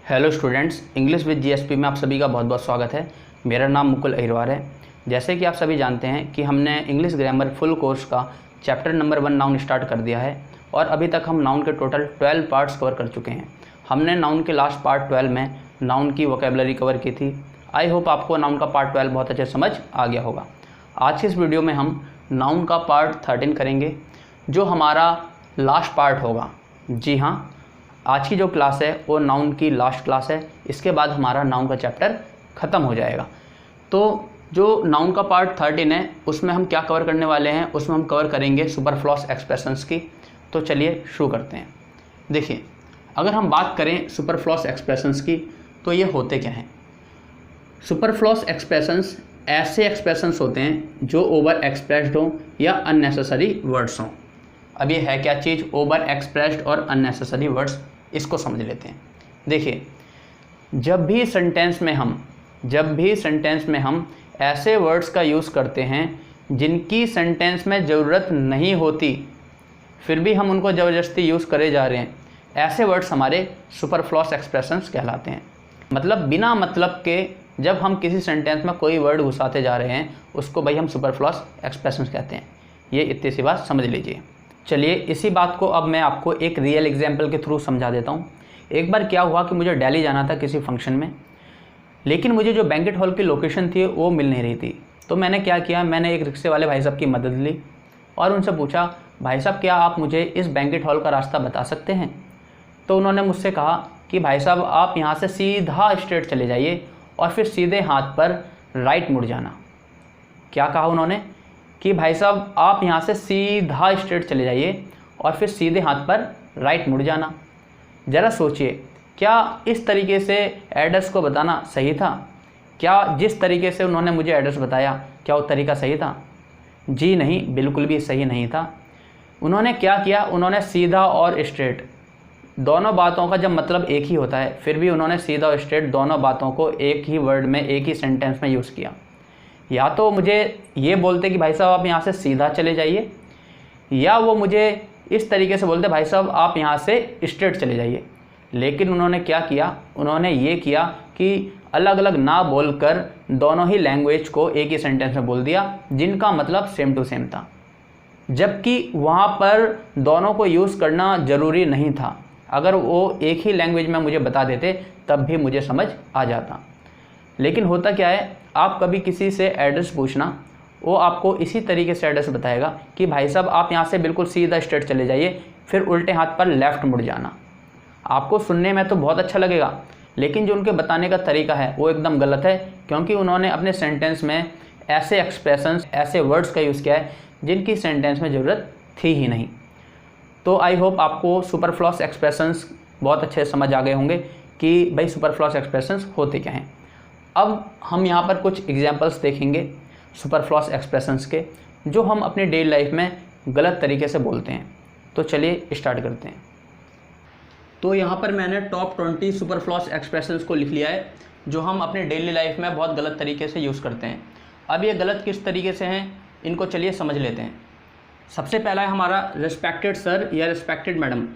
Hello students, English with GSP में आप सभी का बहुत बहुत स्वागत है। मेरा नाम मुकुल अहिरवार है। जैसे कि आप सभी जानते हैं कि हमने इंग्लिश ग्रामर फुल कोर्स का चैप्टर नंबर 1 नाउन स्टार्ट कर दिया है और अभी तक हम नाउन के टोटल 12 पार्ट्स कवर कर चुके हैं। हमने नाउन के लास्ट पार्ट 12 में नाउन की वोकेबलरी कवर की थी। आई होप आपको नाउन का पार्ट 12 बहुत अच्छे समझ आ गया होगा। आज की इस वीडियो में हम नाउन का पार्ट 13 करेंगे, जो हमारा लास्ट पार्ट होगा। जी हाँ, आज की जो क्लास है वो नाउन की लास्ट क्लास है। इसके बाद हमारा नाउन का चैप्टर ख़त्म हो जाएगा। तो जो नाउन का पार्ट 13 है उसमें हम क्या कवर करने वाले हैं, उसमें हम कवर करेंगे सुपरफ्लूस एक्सप्रेशंस की। तो चलिए शुरू करते हैं। देखिए, अगर हम बात करें सुपरफ्लूस एक्सप्रेशंस की तो ये होते क्या हैं। सुपरफ्लूस एक्सप्रेशंस ऐसे एक्सप्रेशंस होते हैं जो ओवर एक्सप्रेस्ड हों या अननेसेसरी वर्ड्स हों। अब ये है क्या चीज़, ओवर एक्सप्रेस्ड और अननेसेसरी वर्ड्स, इसको समझ लेते हैं। देखिए, जब भी सेंटेंस में हम ऐसे वर्ड्स का यूज़ करते हैं जिनकी सेंटेंस में ज़रूरत नहीं होती, फिर भी हम उनको ज़बरदस्ती यूज़ करे जा रहे हैं, ऐसे वर्ड्स हमारे सुपरफ्लूस एक्सप्रेशंस कहलाते हैं। मतलब बिना मतलब के जब हम किसी सेंटेंस में कोई वर्ड घुसाते जा रहे हैं उसको भाई हम सुपरफ्लूस एक्सप्रेशंस कहते हैं। ये इतनी सी बात समझ लीजिए। चलिए, इसी बात को अब मैं आपको एक रियल एग्जाम्पल के थ्रू समझा देता हूँ। एक बार क्या हुआ कि मुझे दिल्ली जाना था किसी फंक्शन में, लेकिन मुझे जो बैंकेट हॉल की लोकेशन थी वो मिल नहीं रही थी। तो मैंने क्या किया, मैंने एक रिक्शे वाले भाई साहब की मदद ली और उनसे पूछा, भाई साहब क्या आप मुझे इस बैंकेट हॉल का रास्ता बता सकते हैं। तो उन्होंने मुझसे कहा कि भाई साहब आप यहाँ से सीधा स्ट्रेट चले जाइए और फिर सीधे हाथ पर राइट मुड़ जाना। क्या कहा उन्होंने कि भाई साहब आप यहाँ से सीधा स्ट्रेट चले जाइए और फिर सीधे हाथ पर राइट मुड़ जाना। ज़रा सोचिए, क्या इस तरीके से एड्रेस को बताना सही था? क्या जिस तरीके से उन्होंने मुझे एड्रेस बताया क्या वो तरीका सही था? जी नहीं, बिल्कुल भी सही नहीं था। उन्होंने क्या किया, उन्होंने सीधा और स्ट्रेट दोनों बातों का जब मतलब एक ही होता है, फिर भी उन्होंने सीधा और स्ट्रेट दोनों बातों को एक ही वर्ड में, एक ही सेंटेंस में यूज़ किया। या तो मुझे ये बोलते कि भाई साहब आप यहाँ से सीधा चले जाइए, या वो मुझे इस तरीके से बोलते भाई साहब आप यहाँ से स्ट्रेट चले जाइए। लेकिन उन्होंने क्या किया, उन्होंने ये किया कि अलग अलग ना बोलकर दोनों ही लैंग्वेज को एक ही सेंटेंस में बोल दिया जिनका मतलब सेम टू सेम था, जबकि वहाँ पर दोनों को यूज़ करना ज़रूरी नहीं था। अगर वो एक ही लैंग्वेज में मुझे बता देते तब भी मुझे समझ आ जाता। लेकिन होता क्या है, आप कभी किसी से एड्रेस पूछना, वो आपको इसी तरीके से एड्रेस बताएगा कि भाई साहब आप यहाँ से बिल्कुल सीधा स्ट्रेट चले जाइए, फिर उल्टे हाथ पर लेफ़्ट मुड़ जाना। आपको सुनने में तो बहुत अच्छा लगेगा, लेकिन जो उनके बताने का तरीका है वो एकदम गलत है, क्योंकि उन्होंने अपने सेंटेंस में ऐसे एक्सप्रेशंस, ऐसे वर्ड्स का यूज़ किया है जिनकी सेंटेंस में ज़रूरत थी ही नहीं। तो आई होप आपको सुपरफ्लूस एक्सप्रेशंस बहुत अच्छे समझ आ गए होंगे कि भाई सुपरफ्लूस एक्सप्रेशंस होते क्या हैं। अब हम यहाँ पर कुछ एग्जांपल्स देखेंगे सुपरफ्लूस एक्सप्रेशंस के, जो हम अपनी डेली लाइफ में गलत तरीके से बोलते हैं। तो चलिए स्टार्ट करते हैं। तो यहाँ पर मैंने टॉप 20 सुपरफ्लूस एक्सप्रेशंस को लिख लिया है जो हम अपने डेली लाइफ में बहुत गलत तरीके से यूज़ करते हैं। अब ये गलत किस तरीके से हैं, इनको चलिए समझ लेते हैं। सबसे पहला है हमारा रिस्पेक्टेड सर या रिस्पेक्टेड मैडम।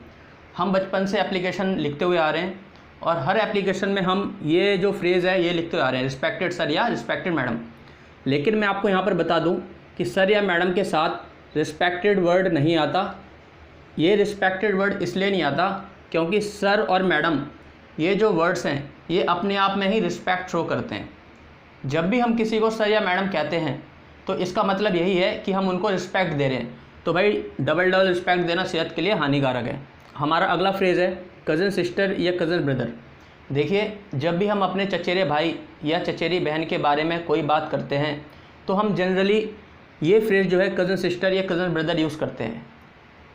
हम बचपन से एप्लीकेशन लिखते हुए आ रहे हैं और हर एप्लीकेशन में हम ये जो फ्रेज़ है ये लिखते आ रहे हैं, रिस्पेक्टेड सर या रिस्पेक्टेड मैडम। लेकिन मैं आपको यहाँ पर बता दूँ कि सर या मैडम के साथ रिस्पेक्टेड वर्ड नहीं आता। ये रिस्पेक्टेड वर्ड इसलिए नहीं आता क्योंकि सर और मैडम ये जो वर्ड्स हैं ये अपने आप में ही रिस्पेक्ट शो करते हैं। जब भी हम किसी को सर या मैडम कहते हैं तो इसका मतलब यही है कि हम उनको रिस्पेक्ट दे रहे हैं। तो भाई डबल रिस्पेक्ट देना सेहत के लिए हानिकारक है। हमारा अगला फ्रेज़ है कज़न सिस्टर या कज़न ब्रदर। देखिए, जब भी हम अपने चचेरे भाई या चचेरी बहन के बारे में कोई बात करते हैं तो हम जनरली ये फ्रेज़ जो है कज़न सिस्टर या कज़न ब्रदर यूज़ करते हैं।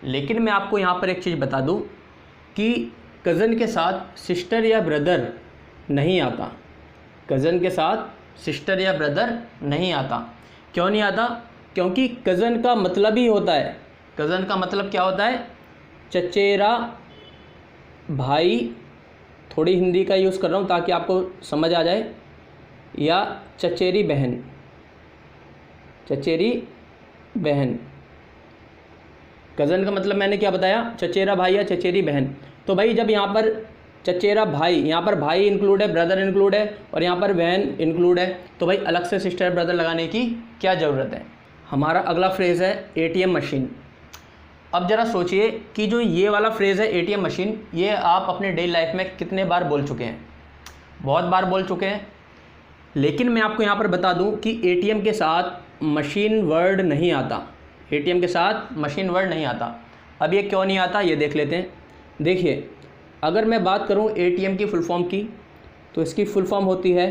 लेकिन मैं आपको यहाँ पर एक चीज़ बता दूँ कि कज़न के साथ सिस्टर या ब्रदर नहीं आता। कज़न के साथ सिस्टर या ब्रदर नहीं आता। क्यों नहीं आता? क्योंकि कज़न का मतलब ही होता है, कज़न का मतलब क्या होता है, चचेरा भाई। थोड़ी हिंदी का यूज़ कर रहा हूँ ताकि आपको समझ आ जाए। या चचेरी बहन, चचेरी बहन। कज़न का मतलब मैंने क्या बताया, चचेरा भाई या चचेरी बहन। तो भाई जब यहाँ पर चचेरा भाई, यहाँ पर भाई इंक्लूड है, ब्रदर इंक्लूड है, और यहाँ पर बहन इंक्लूड है, तो भाई अलग से सिस्टर ब्रदर लगाने की क्या ज़रूरत है। हमारा अगला फ्रेज़ है ATM मशीन। अब ज़रा सोचिए कि जो ये वाला फ्रेज़ है ATM मशीन, ये आप अपने डेली लाइफ में कितने बार बोल चुके हैं। बहुत बार बोल चुके हैं, लेकिन मैं आपको यहाँ पर बता दूँ कि ATM के साथ मशीन वर्ड नहीं आता। ATM के साथ मशीन वर्ड नहीं आता। अब ये क्यों नहीं आता ये देख लेते हैं। देखिए, अगर मैं बात करूँ ATM की फुल फॉर्म की, तो इसकी फुल फॉर्म होती है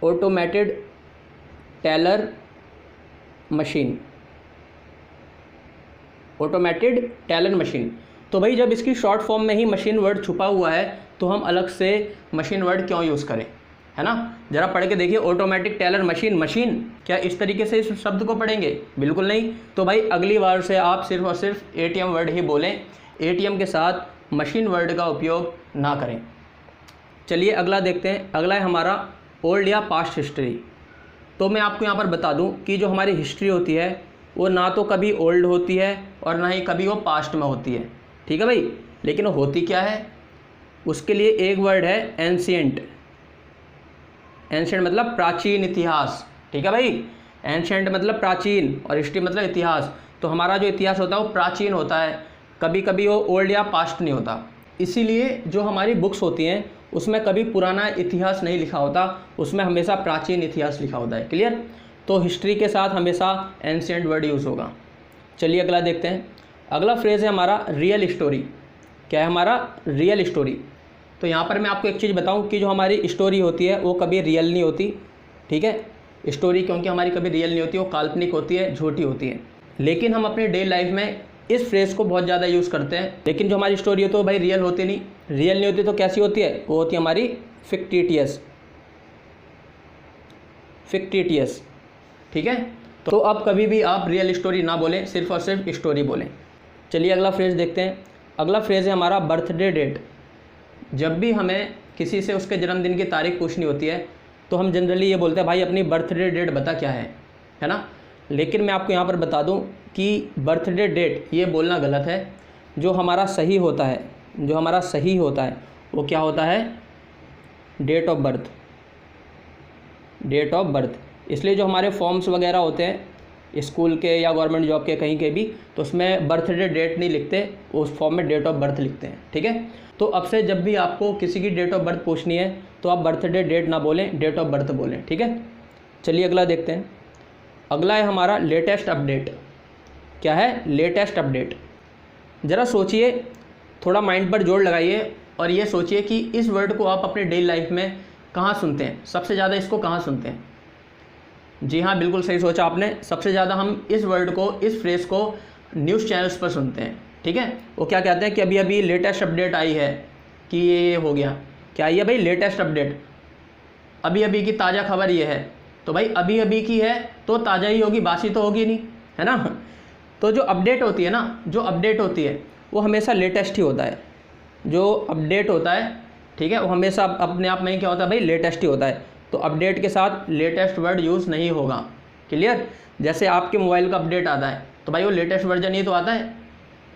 automated teller machine. Automated teller machine. तो भाई जब इसकी शॉर्ट फॉर्म में ही मशीन वर्ड छुपा हुआ है, तो हम अलग से मशीन वर्ड क्यों यूज़ करें, है ना। ज़रा पढ़ के देखिए, ऑटोमेटिक टेलर मशीन, मशीन क्या इस तरीके से इस शब्द को पढ़ेंगे? बिल्कुल नहीं। तो भाई अगली बार से आप सिर्फ और सिर्फ ATM वर्ड ही बोलें, ATM के साथ मशीन वर्ड का उपयोग ना करें। चलिए अगला देखते हैं। अगला है हमारा ओल्ड या पास्ट हिस्ट्री। तो मैं आपको यहाँ पर बता दूँ कि जो हमारी हिस्ट्री होती है वो ना तो कभी ओल्ड होती है और ना ही कभी वो पास्ट में होती है, ठीक है भाई। लेकिन होती क्या है, उसके लिए एक वर्ड है एंशिएंट। एंशिएंट मतलब प्राचीन इतिहास, ठीक है भाई। एंशिएंट मतलब प्राचीन और हिस्ट्री मतलब इतिहास। तो हमारा जो इतिहास होता है वो प्राचीन होता है, कभी कभी वो ओल्ड या पास्ट नहीं होता। इसीलिए जो हमारी बुक्स होती हैं उसमें कभी पुराना इतिहास नहीं लिखा होता, उसमें हमेशा प्राचीन इतिहास लिखा होता है। क्लियर। तो हिस्ट्री के साथ हमेशा एंशिएंट वर्ड यूज़ होगा। चलिए अगला देखते हैं। अगला फ्रेज़ है हमारा रियल स्टोरी। क्या है हमारा? Real story. तो यहाँ पर मैं आपको एक चीज़ बताऊँ कि जो हमारी स्टोरी होती है वो कभी रियल नहीं होती, ठीक है। स्टोरी क्योंकि हमारी कभी रियल नहीं होती, वो काल्पनिक होती है, झूठी होती है। लेकिन हम अपने डेली लाइफ में इस फ्रेज़ को बहुत ज़्यादा यूज़ करते हैं। लेकिन जो हमारी स्टोरी होती है तो भाई रियल होती नहीं। रियल नहीं होती तो कैसी होती है? वो होती है हमारी फिक्टिटियस, फिक्टिटियस, ठीक है। तो अब कभी भी आप रियल स्टोरी ना बोलें, सिर्फ और सिर्फ स्टोरी बोलें। चलिए अगला फ्रेज़ देखते हैं। अगला फ्रेज़ है हमारा बर्थडे डेट। जब भी हमें किसी से उसके जन्मदिन की तारीख पूछनी होती है तो हम जनरली ये बोलते हैं भाई अपनी बर्थडे डेट बता क्या है ना। लेकिन मैं आपको यहाँ पर बता दूँ कि बर्थडे डेट ये बोलना गलत है। जो हमारा सही होता है, जो हमारा सही होता है वो क्या होता है? Date of birth, date of birth. इसलिए जो हमारे फॉर्म्स वगैरह होते हैं स्कूल के या गवर्नमेंट जॉब के कहीं के भी, तो उसमें बर्थडे डेट नहीं लिखते, उस फॉर्म में डेट ऑफ बर्थ लिखते हैं, ठीक है। तो अब से जब भी आपको किसी की डेट ऑफ बर्थ पूछनी है तो आप बर्थडे डेट ना बोलें, डेट ऑफ बर्थ बोलें, ठीक है। चलिए अगला देखते हैं। अगला है हमारा लेटेस्ट अपडेट। क्या है? Latest update. ज़रा सोचिए, थोड़ा माइंड पर जोर लगाइए और ये सोचिए कि इस वर्ड को आप अपने डेली लाइफ में कहाँ सुनते हैं, सबसे ज़्यादा इसको कहाँ सुनते हैं? जी हाँ, बिल्कुल सही सोचा आपने। सबसे ज़्यादा हम इस वर्ड को, इस फ्रेज़ को न्यूज़ चैनल्स पर सुनते हैं, ठीक है। वो क्या कहते हैं कि अभी अभी लेटेस्ट अपडेट आई है कि ये हो गया। क्या आई है भाई? लेटेस्ट अपडेट, अभी अभी की ताज़ा खबर ये है। तो भाई अभी अभी की है तो ताज़ा ही होगी, बासी तो होगी नहीं, है ना। तो जो अपडेट होती है ना, जो अपडेट होती है वो हमेशा लेटेस्ट ही होता है। जो अपडेट होता है, ठीक है, वो हमेशा अपने आप में ही क्या होता है भाई? लेटेस्ट ही होता है। तो अपडेट के साथ लेटेस्ट वर्ड यूज़ नहीं होगा। क्लियर। जैसे आपके मोबाइल का अपडेट आता है तो भाई वो लेटेस्ट वर्जन ही तो आता है,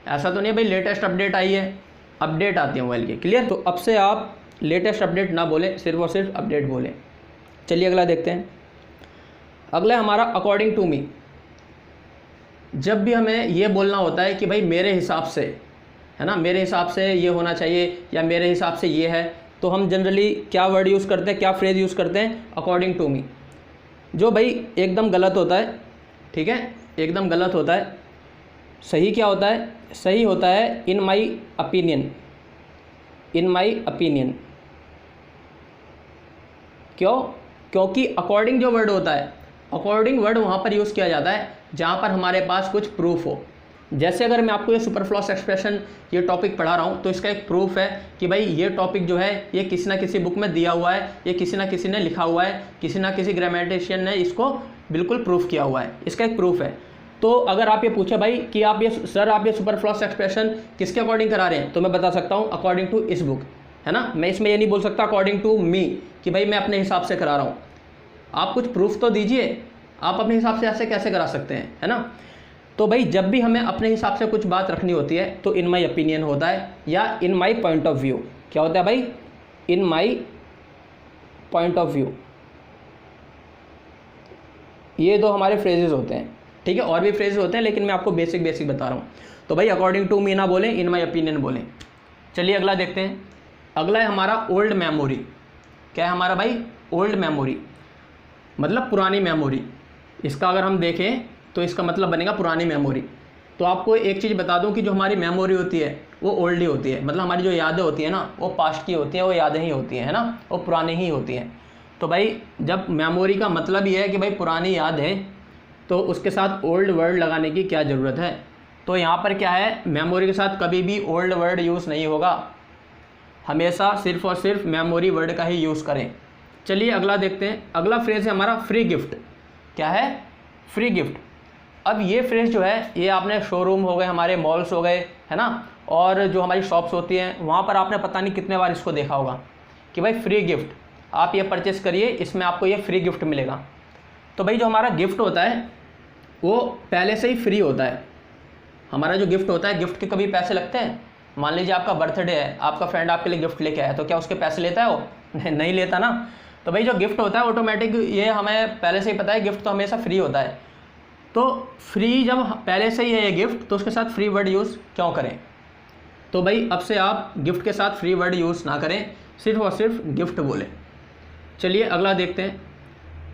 ऐसा तो नहीं भाई लेटेस्ट अपडेट आई है, अपडेट आती है मोबाइल की। क्लियर। तो अब से आप लेटेस्ट अपडेट ना बोलें, सिर्फ और सिर्फ अपडेट बोलें। चलिए अगला देखते हैं। अगला है हमारा अकॉर्डिंग टू मी। जब भी हमें ये बोलना होता है कि भाई मेरे हिसाब से, है ना, मेरे हिसाब से ये होना चाहिए या मेरे हिसाब से ये है, तो हम जनरली क्या वर्ड यूज़ करते हैं, क्या फ्रेज़ यूज़ करते हैं? According to me. जो भाई एकदम गलत होता है, ठीक है, एकदम गलत होता है। सही क्या होता है? सही होता है इन my opinion, in my opinion. क्यों? क्योंकि अकॉर्डिंग जो वर्ड होता है, अकॉर्डिंग वर्ड वहाँ पर यूज़ किया जाता है जहाँ पर हमारे पास कुछ प्रूफ हो। जैसे अगर मैं आपको ये सुपरफ्लूअस एक्सप्रेशन ये टॉपिक पढ़ा रहा हूँ तो इसका एक प्रूफ है कि भाई ये टॉपिक जो है ये किसी ना किसी बुक में दिया हुआ है, ये किसी ना किसी ने लिखा हुआ है, किसी ना किसी ग्रामेटिशियन ने इसको बिल्कुल प्रूफ किया हुआ है, इसका एक प्रूफ है। तो अगर आप ये पूछे भाई कि आप ये सर आप ये सुपरफ्लूअस एक्सप्रेशन किसके अकॉर्डिंग करा रहे हैं, तो मैं बता सकता हूँ अकॉर्डिंग टू इस बुक, है ना। मैं इसमें ये नहीं बोल सकता अकॉर्डिंग टू मी कि भाई मैं अपने हिसाब से करा रहा हूँ। आप कुछ प्रूफ तो दीजिए, आप अपने हिसाब से ऐसे कैसे करा सकते हैं, है ना। तो भाई जब भी हमें अपने हिसाब से कुछ बात रखनी होती है तो इन माई ओपिनियन होता है या इन माई पॉइंट ऑफ व्यू। क्या होता है भाई? इन माई पॉइंट ऑफ व्यू। ये दो हमारे फ्रेजेस होते हैं, ठीक है। और भी फ्रेजेस होते हैं लेकिन मैं आपको बेसिक बता रहा हूँ। तो भाई अकॉर्डिंग टू मी ना बोलें, इन माई ओपिनियन बोलें। चलिए अगला देखते हैं। अगला है हमारा ओल्ड मेमोरी। क्या है हमारा भाई? ओल्ड मेमोरी मतलब पुरानी मेमोरी। इसका अगर हम देखें तो इसका मतलब बनेगा पुरानी मेमोरी। तो आपको एक चीज़ बता दूं कि जो हमारी मेमोरी होती है वो ओल्ड ही होती है, मतलब हमारी जो यादें होती हैं ना वो पास्ट की होती हैं, वो यादें ही होती हैं, है ना, वो पुरानी ही होती हैं। तो भाई जब मेमोरी का मतलब ये है कि भाई पुरानी याद है तो उसके साथ ओल्ड वर्ड लगाने की क्या ज़रूरत है। तो यहाँ पर क्या है, मेमोरी के साथ कभी भी ओल्ड वर्ड यूज़ नहीं होगा, हमेशा सिर्फ और सिर्फ मेमोरी वर्ड का ही यूज़ करें। चलिए अगला देखते हैं। अगला फ्रेज़ है हमारा फ्री गिफ्ट। क्या है? Free gift. अब ये फ्रेज़ जो है ये आपने शोरूम हो गए, हमारे मॉल्स हो गए, है ना, और जो हमारी शॉप्स होती हैं वहाँ पर आपने पता नहीं कितने बार इसको देखा होगा कि भाई फ्री गिफ्ट, आप ये परचेस करिए, इसमें आपको ये फ्री गिफ्ट मिलेगा। तो भाई जो हमारा गिफ्ट होता है वो पहले से ही फ्री होता है। हमारा जो गिफ्ट होता है, गिफ्ट के कभी पैसे लगते हैं? मान लीजिए आपका बर्थडे है, आपका फ्रेंड आपके लिए गिफ्ट लेके आया, तो क्या उसके पैसे लेता है वो? नहीं लेता ना। तो भाई जो गिफ्ट होता है ऑटोमेटिक, ये हमें पहले से ही पता है गिफ्ट तो हमेशा फ्री होता है। तो फ्री जब पहले से ही है ये गिफ्ट तो उसके साथ फ्री वर्ड यूज़ क्यों करें? तो भाई अब से आप गिफ्ट के साथ फ्री वर्ड यूज़ ना करें, सिर्फ और सिर्फ गिफ्ट बोलें। चलिए अगला देखते हैं।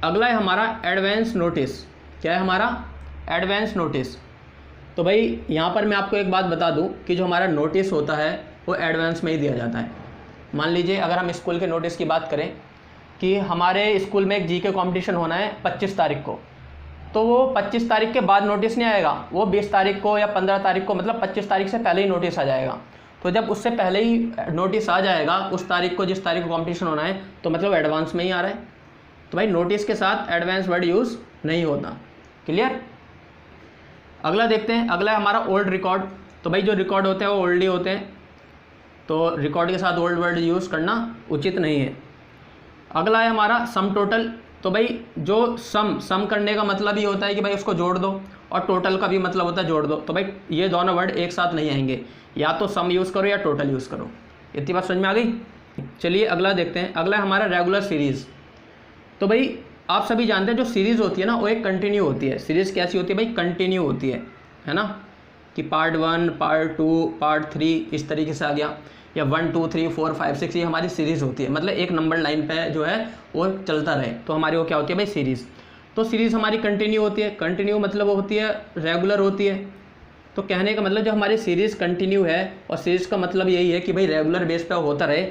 अगला है हमारा एडवांस नोटिस। क्या है हमारा? Advance notice. तो भाई यहाँ पर मैं आपको एक बात बता दूँ कि जो हमारा नोटिस होता है वो एडवांस में ही दिया जाता है। मान लीजिए अगर हम स्कूल के नोटिस की बात करें कि हमारे स्कूल में एक जीके कंपटीशन होना है 25 तारीख को, तो वो 25 तारीख के बाद नोटिस नहीं आएगा, वो 20 तारीख को या 15 तारीख को, मतलब 25 तारीख से पहले ही नोटिस आ जाएगा। तो जब उससे पहले ही नोटिस आ जाएगा उस तारीख को, जिस तारीख को कंपटीशन होना है, तो मतलब एडवांस में ही आ रहा है। तो भाई नोटिस के साथ एडवांस वर्ड यूज़ नहीं होता। क्लियर? अगला देखते हैं। अगला है हमारा ओल्ड रिकॉर्ड। तो भाई जो रिकॉर्ड होते हैं वो ओल्ड ही होते हैं, तो रिकॉर्ड के साथ ओल्ड वर्ड यूज़ करना उचित नहीं है। अगला है हमारा सम टोटल। तो भाई जो सम करने का मतलब ही होता है कि भाई उसको जोड़ दो, और टोटल का भी मतलब होता है जोड़ दो। तो भाई ये दोनों वर्ड एक साथ नहीं आएंगे, या तो सम यूज़ करो या टोटल यूज़ करो। इतनी बात समझ में आ गई? चलिए अगला देखते हैं। अगला है हमारा रेगुलर सीरीज़। तो भाई आप सभी जानते हैं जो सीरीज़ होती है ना वो एक कंटिन्यू होती है। सीरीज़ कैसी होती है भाई? कंटिन्यू होती है ना, कि पार्ट 1, पार्ट 2, पार्ट 3 इस तरीके से आ गया, या 1 2 3 4 5 6 ये हमारी सीरीज़ होती है। मतलब एक नंबर लाइन पे जो है वो चलता रहे, तो हमारी वो क्या होती है भाई? सीरीज़। तो सीरीज़ हमारी कंटिन्यू होती है। कंटिन्यू मतलब वो होती है रेगुलर होती है। तो कहने का मतलब जो हमारी सीरीज़ कंटिन्यू है, और सीरीज़ का मतलब यही है कि भाई रेगुलर बेस पे होता रहे,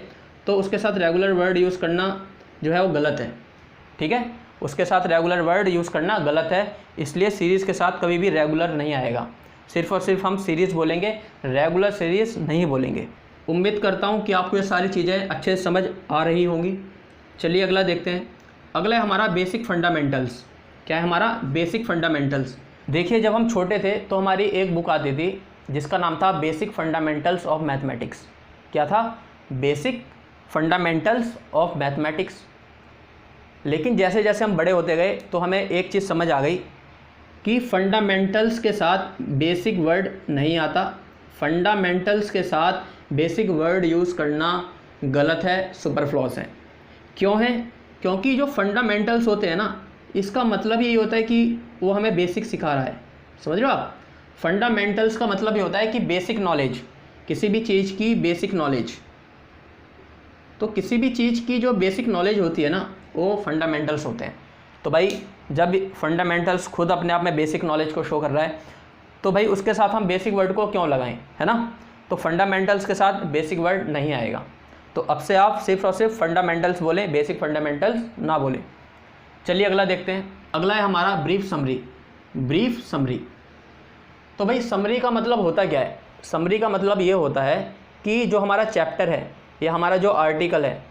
तो उसके साथ रेगुलर वर्ड यूज़ करना जो है वो गलत है। ठीक है, उसके साथ रेगुलर वर्ड यूज़ करना गलत है, इसलिए सीरीज़ के साथ कभी भी रेगुलर नहीं आएगा। सिर्फ और सिर्फ हम सीरीज़ बोलेंगे, रेगुलर सीरीज़ नहीं बोलेंगे। उम्मीद करता हूँ कि आपको ये सारी चीज़ें अच्छे से समझ आ रही होंगी। चलिए अगला देखते हैं। अगला है हमारा बेसिक फंडामेंटल्स। क्या है हमारा? Basic fundamentals. देखिए जब हम छोटे थे तो हमारी एक बुक आती थी जिसका नाम था बेसिक फंडामेंटल्स ऑफ मैथमेटिक्स। क्या था? Basic fundamentals of mathematics. लेकिन जैसे जैसे हम बड़े होते गए तो हमें एक चीज़ समझ आ गई कि फंडामेंटल्स के साथ बेसिक वर्ड नहीं आता। फंडामेंटल्स के साथ बेसिक वर्ड यूज़ करना गलत है, सुपरफ्लॉस है। क्यों है? क्योंकि जो फंडामेंटल्स होते हैं ना, इसका मतलब यही होता है कि वो हमें बेसिक सिखा रहा है। समझ रहे हो आप? फंडामेंटल्स का मतलब ये होता है कि बेसिक नॉलेज, किसी भी चीज़ की बेसिक नॉलेज। तो किसी भी चीज़ की जो बेसिक नॉलेज होती है ना वो फंडामेंटल्स होते हैं। तो भाई जब फंडामेंटल्स खुद अपने आप में बेसिक नॉलेज को शो कर रहा है तो भाई उसके साथ हम बेसिक वर्ड को क्यों लगाएं, है ना? तो फंडामेंटल्स के साथ बेसिक वर्ड नहीं आएगा। तो अब से आप सिर्फ और सिर्फ फंडामेंटल्स बोलें, बेसिक फंडामेंटल्स ना बोलें। चलिए अगला देखते हैं। अगला है हमारा ब्रीफ समरी। Brief summary. तो भाई समरी का मतलब होता क्या है? समरी का मतलब ये होता है कि जो हमारा चैप्टर है या हमारा जो आर्टिकल है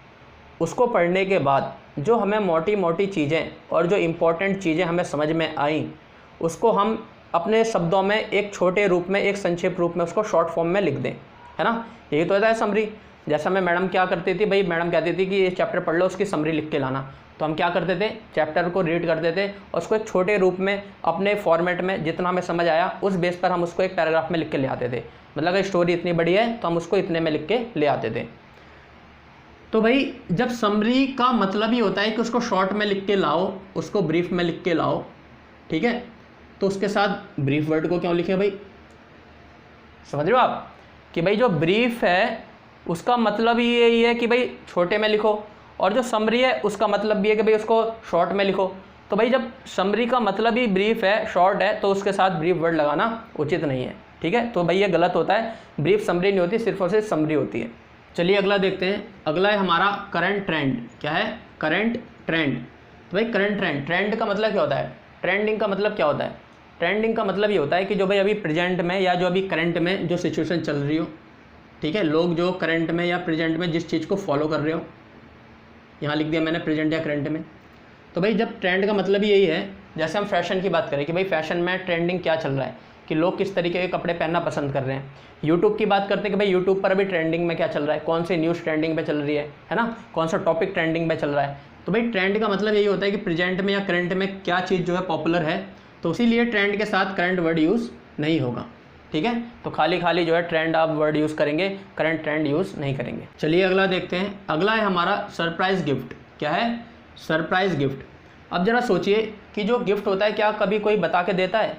उसको पढ़ने के बाद जो हमें मोटी मोटी चीज़ें और जो इम्पोर्टेंट चीज़ें हमें समझ में आई उसको हम अपने शब्दों में एक छोटे रूप में, एक संक्षिप्त रूप में उसको शॉर्ट फॉर्म में लिख दें, है ना? यही तो होता है समरी। जैसा मैं मैडम क्या करती थी भाई, मैडम कहती थी कि ये चैप्टर पढ़ लो, उसकी समरी लिख के लाना। तो हम क्या करते थे, चैप्टर को रीड करते थे और उसको एक छोटे रूप में अपने फॉर्मेट में जितना हमें समझ आया उस बेस पर हम उसको एक पैराग्राफ में लिख के ले आते थे। मतलब अगर स्टोरी इतनी बड़ी है तो हम उसको इतने में लिख के ले आते थे। तो भाई जब समरी का मतलब ही होता है कि उसको शॉर्ट में लिख के लाओ, उसको ब्रीफ में लिख के लाओ, ठीक है, तो उसके साथ ब्रीफ वर्ड को क्यों लिखें भाई, समझ रहे हो आप कि भाई जो ब्रीफ है उसका मतलब ही यही है कि भाई छोटे में लिखो, और जो समरी है उसका मतलब भी है कि भाई उसको शॉर्ट में लिखो। तो भाई जब समरी का मतलब ही ब्रीफ है, शॉर्ट है, तो उसके साथ ब्रीफ वर्ड लगाना उचित नहीं है, ठीक है। तो भाई ये गलत होता है, ब्रीफ समरी नहीं होती, सिर्फ और सिर्फ समरी होती है। चलिए अगला देखते हैं। अगला है हमारा करंट ट्रेंड। क्या है, करंट ट्रेंड। तो भाई करंट ट्रेंड, ट्रेंड का मतलब क्या होता है, ट्रेंडिंग का मतलब क्या होता है, ट्रेंडिंग का मतलब ये होता है कि जो भाई अभी प्रेजेंट में या जो अभी करंट में जो सिचुएशन चल रही हो, ठीक है, लोग जो करंट में या प्रेजेंट में जिस चीज़ को फॉलो कर रहे हो, यहाँ लिख दिया मैंने प्रेजेंट या करंट में। तो भाई जब ट्रेंड का मतलब ही यही है, जैसे हम फैशन की बात करें कि भाई फैशन में ट्रेंडिंग क्या चल रहा है, कि लोग किस तरीके के कपड़े पहनना पसंद कर रहे हैं। यूट्यूब की बात करते हैं कि भाई यूट्यूब पर अभी ट्रेंडिंग में क्या चल रहा है, कौन सी न्यूज़ ट्रेंडिंग पे चल रही है ना, कौन सा टॉपिक ट्रेंडिंग पे चल रहा है। तो भाई ट्रेंड का मतलब यही होता है कि प्रेजेंट में या करंट में क्या चीज़ जो है पॉपुलर है, तो इसीलिए ट्रेंड के साथ करंट वर्ड यूज़ नहीं होगा, ठीक है। तो खाली जो है ट्रेंड आप वर्ड यूज़ करेंगे, करंट ट्रेंड यूज़ नहीं करेंगे। चलिए अगला देखते हैं। अगला है हमारा सरप्राइज़ गिफ्ट। क्या है, सरप्राइज़ गिफ्ट। अब ज़रा सोचिए कि जो गिफ्ट होता है क्या कभी कोई बता के देता है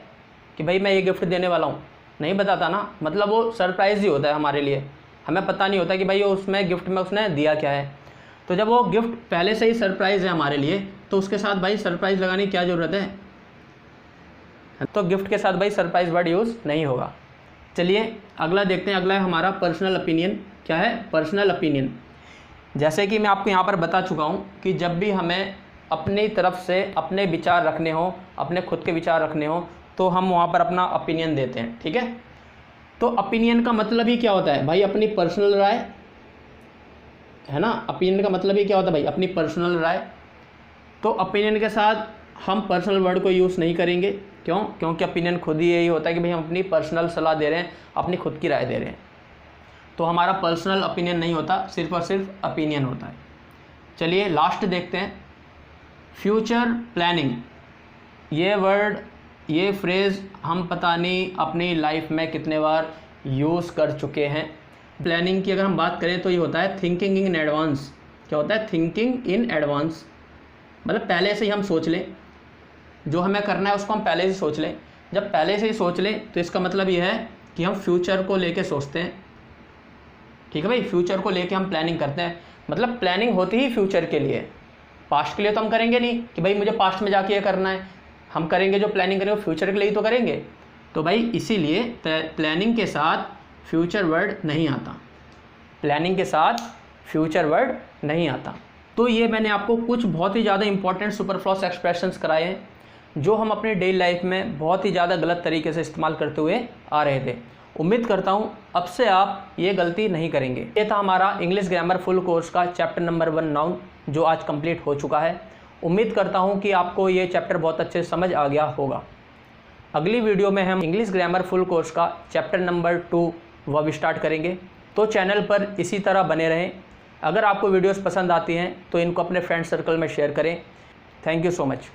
कि भाई मैं ये गिफ्ट देने वाला हूँ, नहीं बताता ना, मतलब वो सरप्राइज़ ही होता है हमारे लिए, हमें पता नहीं होता कि भाई उसमें गिफ्ट में उसने दिया क्या है। तो जब वो गिफ्ट पहले से ही सरप्राइज़ है हमारे लिए, तो उसके साथ भाई सरप्राइज़ लगाने की क्या ज़रूरत है, तो गिफ्ट के साथ भाई सरप्राइज़ वर्ड यूज़ नहीं होगा। चलिए अगला देखते हैं। अगला है हमारा पर्सनल ओपिनियन। क्या है, पर्सनल ओपिनियन। जैसे कि मैं आपको यहाँ पर बता चुका हूँ कि जब भी हमें अपनी तरफ से अपने विचार रखने हो, अपने खुद के विचार रखने हो, तो हम वहाँ पर अपना ओपिनियन देते हैं, ठीक है। तो ओपिनियन का मतलब ही क्या होता है भाई, अपनी पर्सनल राय, है ना। ओपिनियन का मतलब ही क्या होता है भाई, अपनी पर्सनल राय। तो ओपिनियन के साथ हम पर्सनल वर्ड को यूज़ नहीं करेंगे। क्यों, क्योंकि ओपिनियन खुद ही यही होता है कि भाई हम अपनी पर्सनल सलाह दे रहे हैं, अपनी खुद की राय दे रहे हैं। तो हमारा पर्सनल ओपिनियन नहीं होता, सिर्फ और सिर्फ ओपिनियन होता है। चलिए लास्ट देखते हैं, फ्यूचर प्लानिंग। ये वर्ड, ये फ्रेज़ हम पता नहीं अपनी लाइफ में कितने बार यूज़ कर चुके हैं। प्लानिंग की अगर हम बात करें तो ये होता है थिंकिंग इन एडवांस। क्या होता है, थिंकिंग इन एडवांस, मतलब पहले से ही हम सोच लें, जो हमें करना है उसको हम पहले से सोच लें। जब पहले से ही सोच लें तो इसका मतलब ये है कि हम फ्यूचर को लेके सोचते हैं, ठीक है भाई। फ्यूचर को लेके हम प्लानिंग करते हैं, मतलब प्लानिंग होती ही फ्यूचर के लिए, पास्ट के लिए तो हम करेंगे नहीं कि भाई मुझे पास्ट में जाके ये करना है। हम करेंगे जो प्लानिंग करेंगे फ्यूचर के लिए ही तो करेंगे। तो भाई इसीलिए प्लानिंग के साथ फ्यूचर वर्ड नहीं आता, प्लानिंग के साथ फ्यूचर वर्ड नहीं आता। तो ये मैंने आपको कुछ बहुत ही ज़्यादा इंपॉर्टेंट सुपरफ्लूअस एक्सप्रेशंस कराए हैं जो हम अपने डेली लाइफ में बहुत ही ज़्यादा गलत तरीके से इस्तेमाल करते हुए आ रहे थे। उम्मीद करता हूँ अब से आप ये गलती नहीं करेंगे। ये था हमारा इंग्लिश ग्रामर फुल कोर्स का चैप्टर नंबर 1 नाउन, जो आज कंप्लीट हो चुका है। उम्मीद करता हूँ कि आपको ये चैप्टर बहुत अच्छे से समझ आ गया होगा। अगली वीडियो में हम इंग्लिश ग्रामर फुल कोर्स का चैप्टर नंबर 2 वह स्टार्ट करेंगे। तो चैनल पर इसी तरह बने रहें। अगर आपको वीडियोस पसंद आती हैं तो इनको अपने फ्रेंड सर्कल में शेयर करें। Thank you so much.